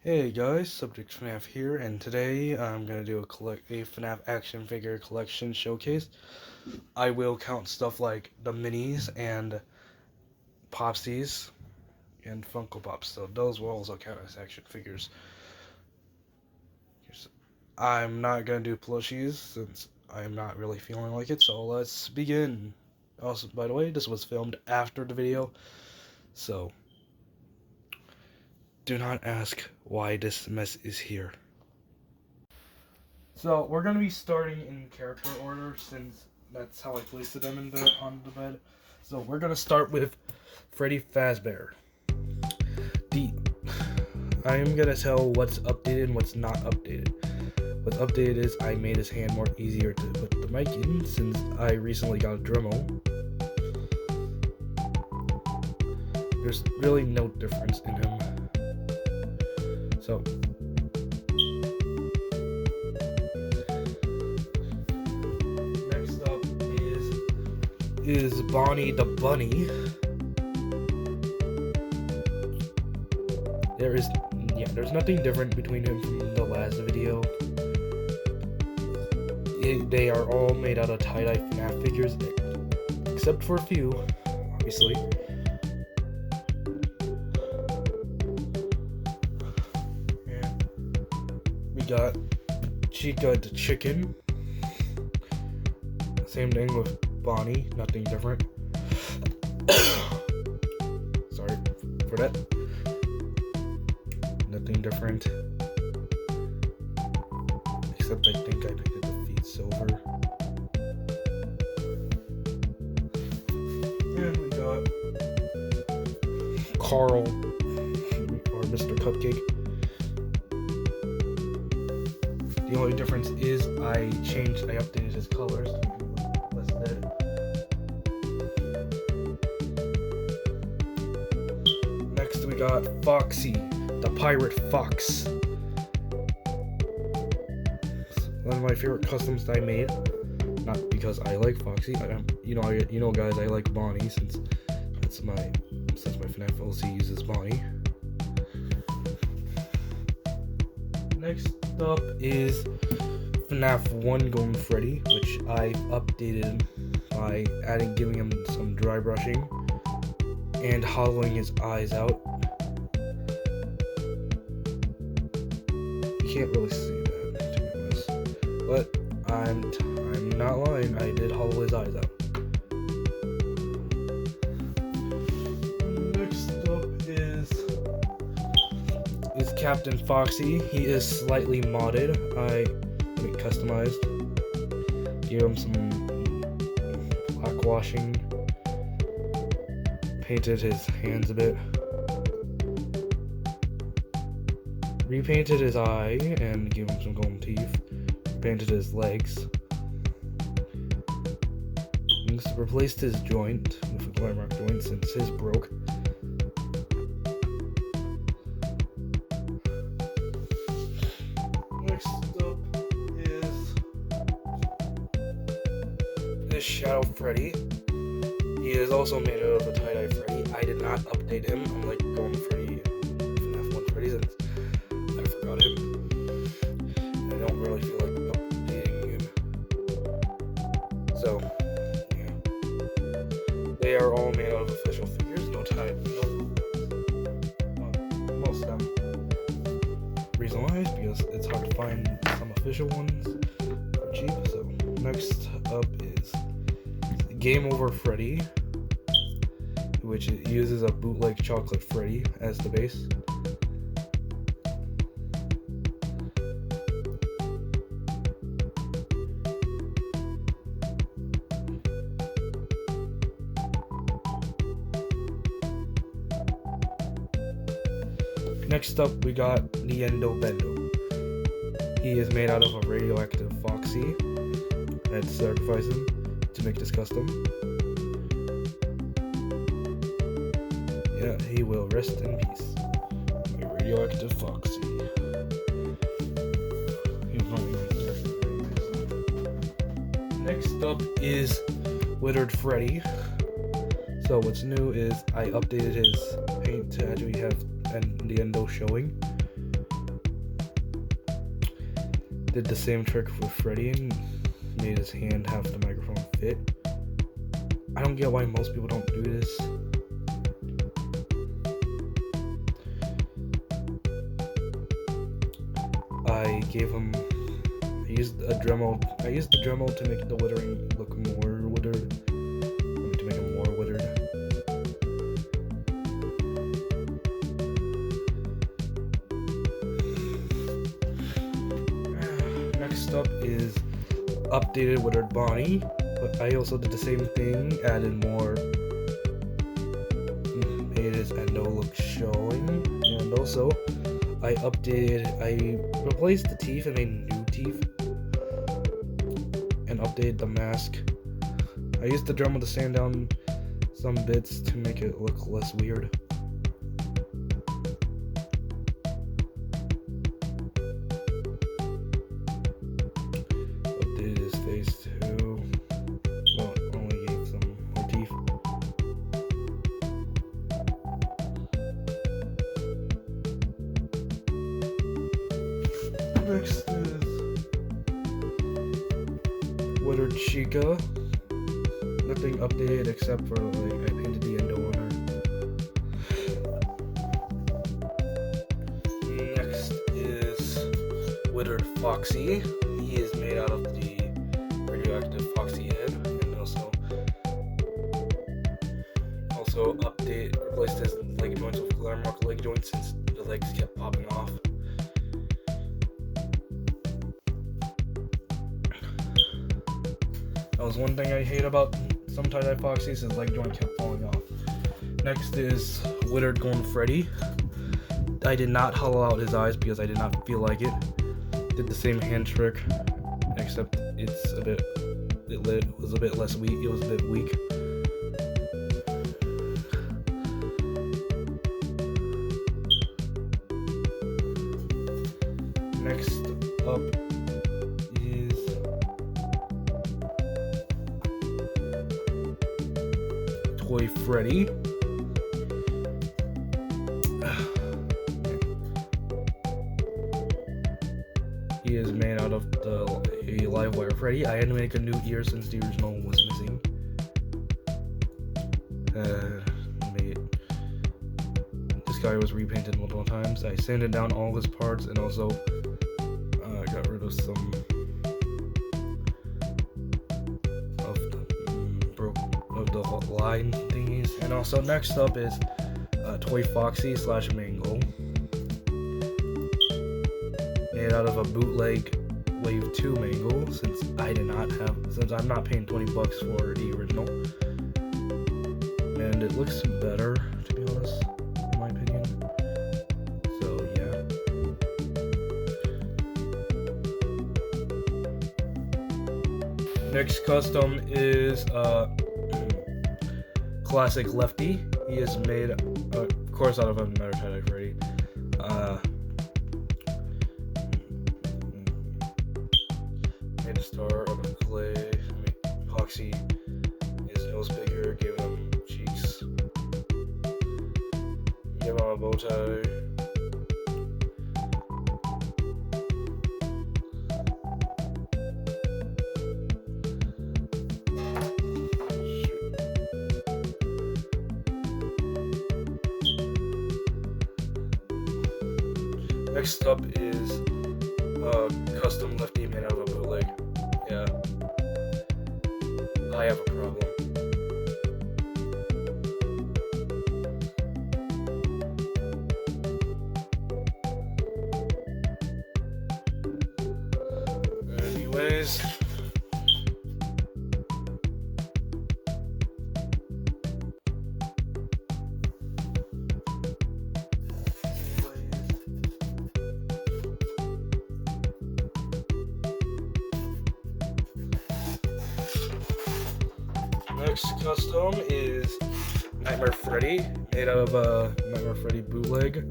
Hey guys, Subject FNAF here, and today I'm gonna do a FNAF action figure collection showcase. I will count stuff like the minis and Popsies and Funko Pops, so those will also count as action figures. I'm not gonna do plushies since I'm not really feeling like it, so let's begin. Also, by the way, this was filmed after the video, so do not ask why this mess is here. So we're gonna be starting in character order since that's how I placed them on the bed. So we're gonna start with Freddy Fazbear. I am gonna tell what's updated and what's not updated. What's updated is I made his hand more easier to put the mic in since I recently got a Dremel. There's really no difference in him. So is Bonnie the Bunny. There's nothing different between him from the last video. They are all made out of tie-dye FNAF figures, except for a few, obviously. And we got Chica the Chicken. Same thing with Bonnie, nothing different. Sorry for that. Nothing different. Except I think I painted the feet silver. And we got Carl, or Mr. Cupcake. The only difference is I updated his colors. Next we got Foxy, the Pirate Fox. One of my favorite customs that I made. Not because I like Foxy. You know, guys, I like Bonnie since my FNAF LC uses Bonnie. Next up is FNAF 1 Golden Freddy, which I updated by giving him some dry brushing and hollowing his eyes out. You can't really see that, to be honest, but I'm not lying. I did hollow his eyes out. Next up is Captain Foxy. He is slightly modded. Customized. Give him some black washing. Painted his hands a bit. Repainted his eye and gave him some golden teeth. Painted his legs. Replaced his joint with a Glamrock joint since his broke. Next up is Shadow Freddy. He is also made out of a tie-dye Freddy. I did not update him, unlike Golden Freddy and FNAF 1 Freddy, since I forgot him. And I don't really feel like updating him. So, yeah. They are all made out of official figures, no most of them. Reason why is because it's hard to find some official ones for cheap. So, next up is Game Over Freddy, which uses a bootleg Chocolate Freddy as the base. Next up, we got Niendo Bendo. He is made out of a radioactive Foxy. I had to sacrifice him to make this custom. Yeah, he will rest in peace. My radioactive Foxy. Next up is Withered Freddy. So what's new is I updated his paint to actually have the endo showing. did the same trick with Freddy and made his hand have the microphone fit. I don't get why most people don't do this. I used the Dremel to make the withering look more withered. To make him more withered. Next up is updated withered body, but I also did the same thing, added more, made his endo look showing, and also I replaced the teeth and made new teeth, and updated the mask. I used the Dremel to sand down some bits to make it look less weird. Updated his face too. Well, only gave some more teeth. Next is Withered Chica. Nothing updated except for like I painted the endo on her. Next is Withered Foxy. He is made out of the radioactive Foxy head, and also replaced his leg joints with Glamrock leg joints since the legs kept popping off. That was one thing I hate about some tie-dye Foxies, his leg joint kept falling off. Next is Withered Golden Freddy. I did not hollow out his eyes because I did not feel like it. Did the same hand trick, except it was a bit less weak. It was a bit weak. Next up is Toy Freddy. He is made out of a live wire Freddy. I had to make a new ear since the original was missing. This guy was repainted multiple times. I sanded down all his parts and also got rid of some of the line thingies. And also next up is Toy Foxy / Mangle. Made out of a bootleg Wave 2 Mangle, since I'm not paying $20 for the original. And it looks better, to be honest, in my opinion. So yeah. Next custom is Classic Lefty. He is made, of course, out of another tie-dye Freddy. Made a star out of clay. Made epoxy his nose bigger. Gave him cheeks. Gave him a bow tie. Next up is custom Lefty made out of a bootleg. Yeah, I have a problem. Anyways. Next custom is Nightmare Freddy, made out of a Nightmare Freddy bootleg.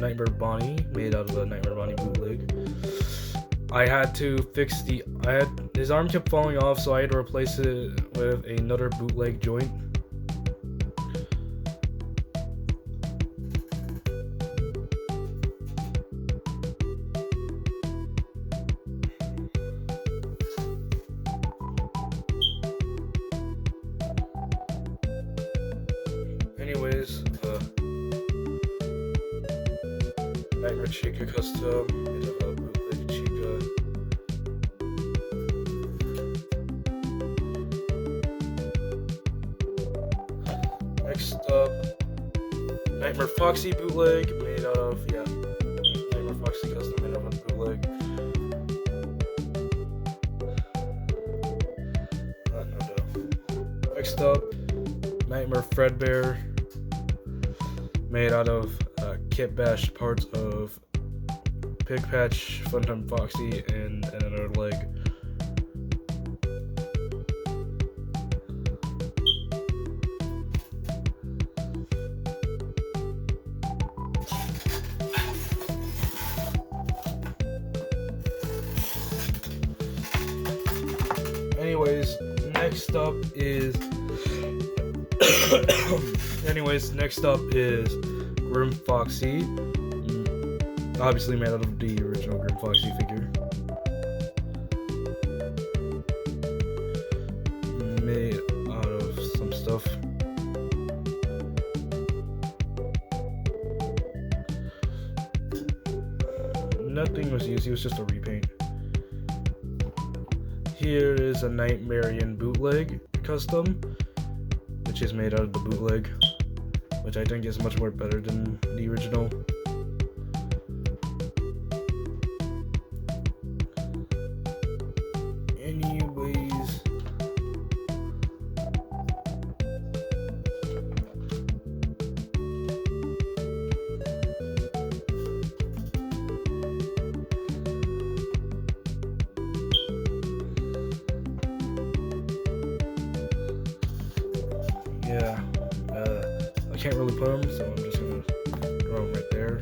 Nightmare Bonnie, made out of a Nightmare Bonnie bootleg. I had to fix his arm kept falling off, so I had to replace it with another bootleg joint. Anyways, Nightmare Chica custom, made of a bootleg Chica. Next up, Nightmare Foxy bootleg, made out of, Nightmare Foxy custom, made out of a bootleg. No. Next up, Nightmare Fredbear, made out of kit bash parts of Pig Patch, Funtime Foxy, and another leg. Anyways, next up is Grim Foxy, obviously made out of the original Grim Foxy figure. Made out of some stuff. Nothing was used, it was just a repaint. Here is a Nightmarian bootleg custom, which is made out of the bootleg, which I think is much more better than the original. Anyways, I can't really put them, so I'm just gonna throw them right there.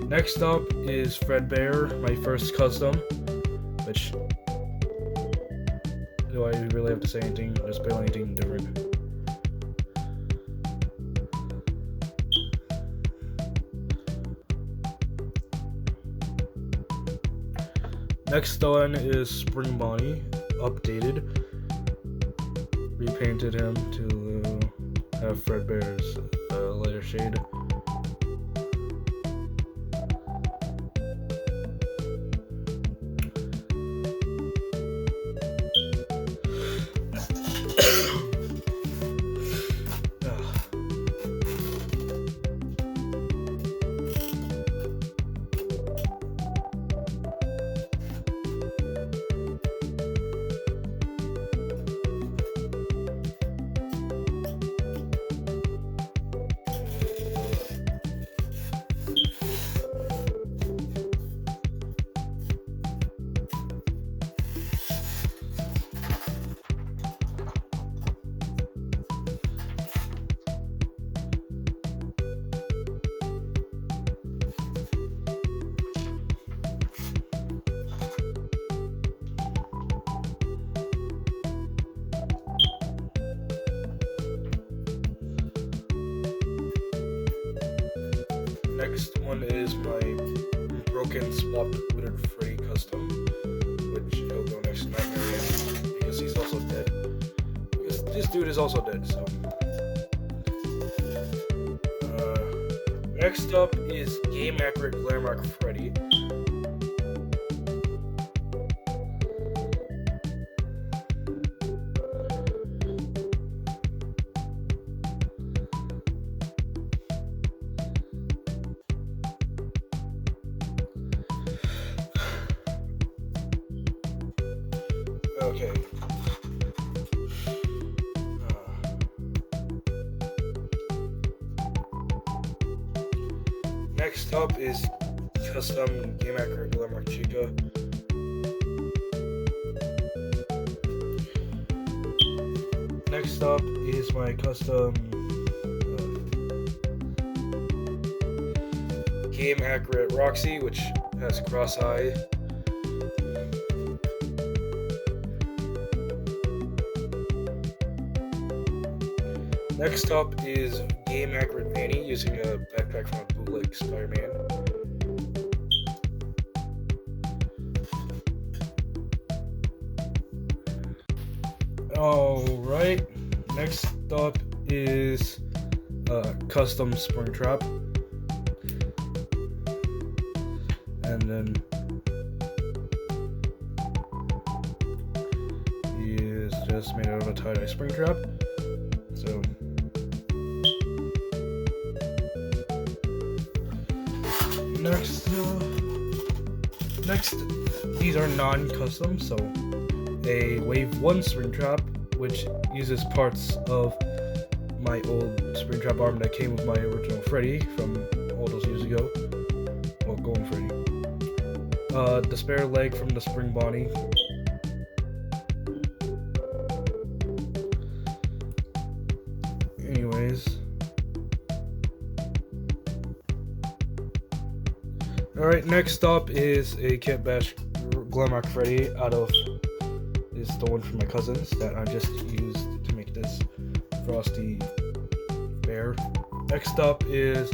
Next up is Fredbear, my first custom, which, do I really have to say anything? Just barely anything different. Next one is Spring Bonnie, updated. Repainted him to have Fredbear's lighter shade. Next one is my broken swapped Withered Freddy custom, which he'll go next to Nightmare because he's also dead. Because this dude is also dead, so. Next up is Game Accurate Glamrock Freddy. Okay. Next up is custom Game Accurate Glamrock Chica. Next up is my custom game accurate Roxy, which has cross eye. Next up is game accurate Vanny using a backpack from a bootleg Spider-Man. Alright, next up is custom Springtrap. And then he is just made out of a tie-dye Springtrap. So next, these are non-custom, so a Wave 1 Springtrap, which uses parts of my old Springtrap arm that came with my original Freddy from all those years ago. Well, Golden Freddy. The spare leg from the Spring Bonnie. Anyways. Alright, next up is a Kit Bash Glamrock Freddy out of is the one from my cousins that I just used to make this Frosty bear. Next up is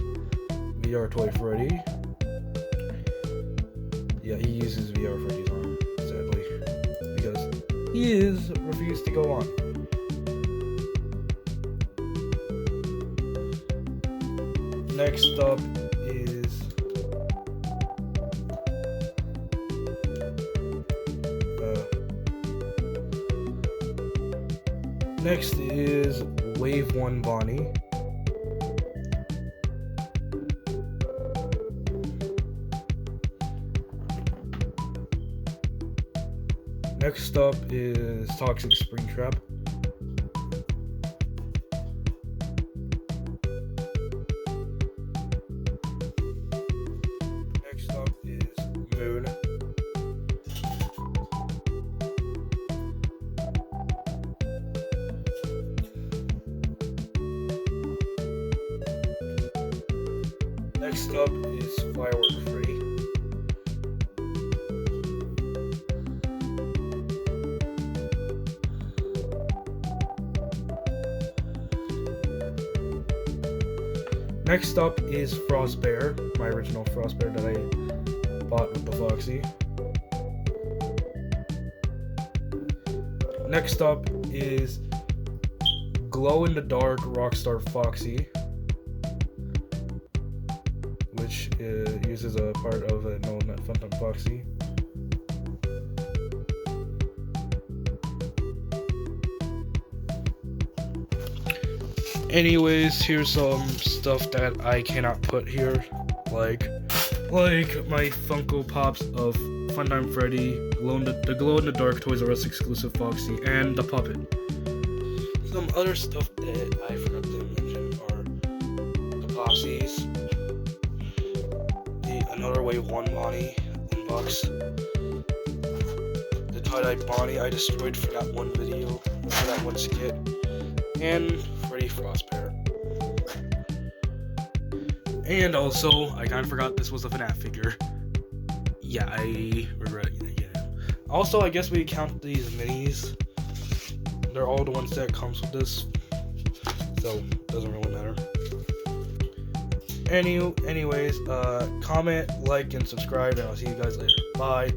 VR Toy Freddy. Yeah, he uses VR Freddy's arm, sadly, because he is refused to go on. Next up is Wave 1 Bonnie. Next up is Toxic Springtrap. Next up is Moon. Next up is Firework Freddy. Next up is Frost Bear, my original Frost Bear that I bought with the Foxy. Next up is glow-in-the-dark Rockstar Foxy, which uses a part of a No Nut Funtime Foxy. Anyways, here's some stuff that I cannot put here, like my Funko Pops of Funtime Freddy, the glow-in-the-dark Toys R Us exclusive Foxy, and the puppet. Some other stuff that I forgot to mention are the Popsies, another Wave 1 Bonnie in box, the tie-dye Bonnie I destroyed for that one video, for that one skit, and Freddy Frostbear. And also, I kind of forgot this was a FNAF figure. Yeah, I regret it. Yeah. Also, I guess we count these minis. They're all the ones that comes with this, so doesn't really matter. Anyways, comment, like, and subscribe, and I'll see you guys later. Bye.